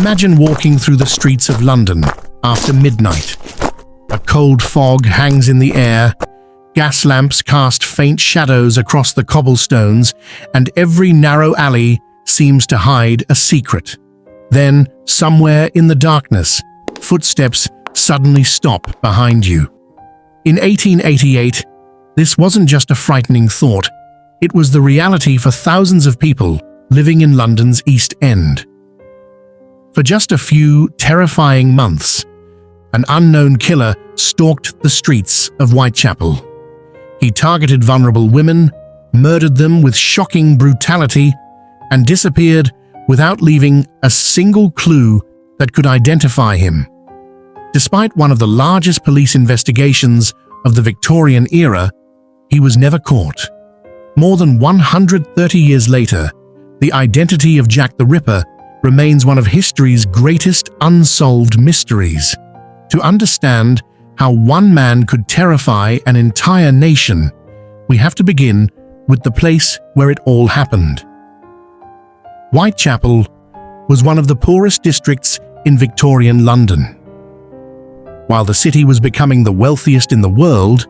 Imagine walking through the streets of London after midnight. A cold fog hangs in the air, gas lamps cast faint shadows across the cobblestones, and every narrow alley seems to hide a secret. Then, somewhere in the darkness, footsteps suddenly stop behind you. In 1888, this wasn't just a frightening thought, it was the reality for thousands of people living in London's East End. For just a few terrifying months, an unknown killer stalked the streets of Whitechapel. He targeted vulnerable women, murdered them with shocking brutality, and disappeared without leaving a single clue that could identify him. Despite one of the largest police investigations of the Victorian era, he was never caught. More than 130 years later, the identity of Jack the Ripper remains one of history's greatest unsolved mysteries. To understand how one man could terrify an entire nation, we have to begin with the place where it all happened. Whitechapel was one of the poorest districts in Victorian London. While the city was becoming the wealthiest in the world,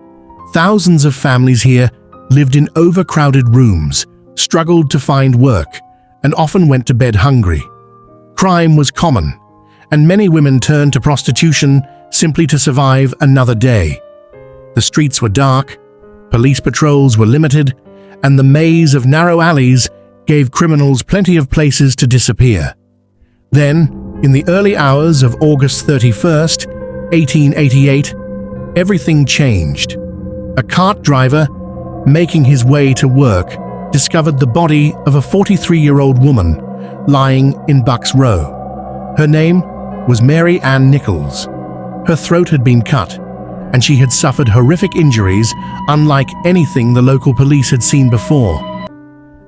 thousands of families here lived in overcrowded rooms, struggled to find work, and often went to bed hungry. Crime was common, and many women turned to prostitution simply to survive another day. The streets were dark, police patrols were limited, and the maze of narrow alleys gave criminals plenty of places to disappear. Then, in the early hours of August 31st, 1888, everything changed. A cart driver, making his way to work, discovered the body of a 43-year-old woman lying in Bucks Row. Her name was Mary Ann Nichols. Her throat had been cut, and she had suffered horrific injuries unlike anything the local police had seen before.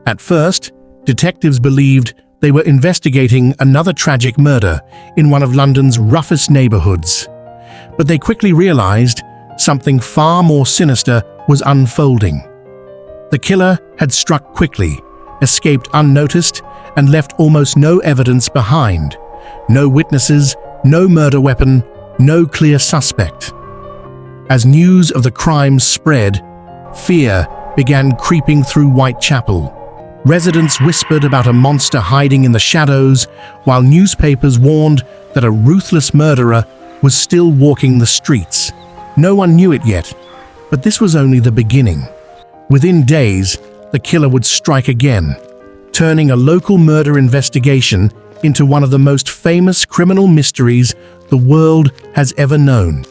At first, detectives believed they were investigating another tragic murder in one of London's roughest neighborhoods. But they quickly realized something far more sinister was unfolding. The killer had struck quickly, escaped unnoticed, and left almost no evidence behind. No witnesses, no murder weapon, no clear suspect. As news of the crime spread, fear began creeping through Whitechapel. Residents whispered about a monster hiding in the shadows, while newspapers warned that a ruthless murderer was still walking the streets. No one knew it yet, but this was only the beginning. Within days, the killer would strike again, turning a local murder investigation into one of the most famous criminal mysteries the world has ever known.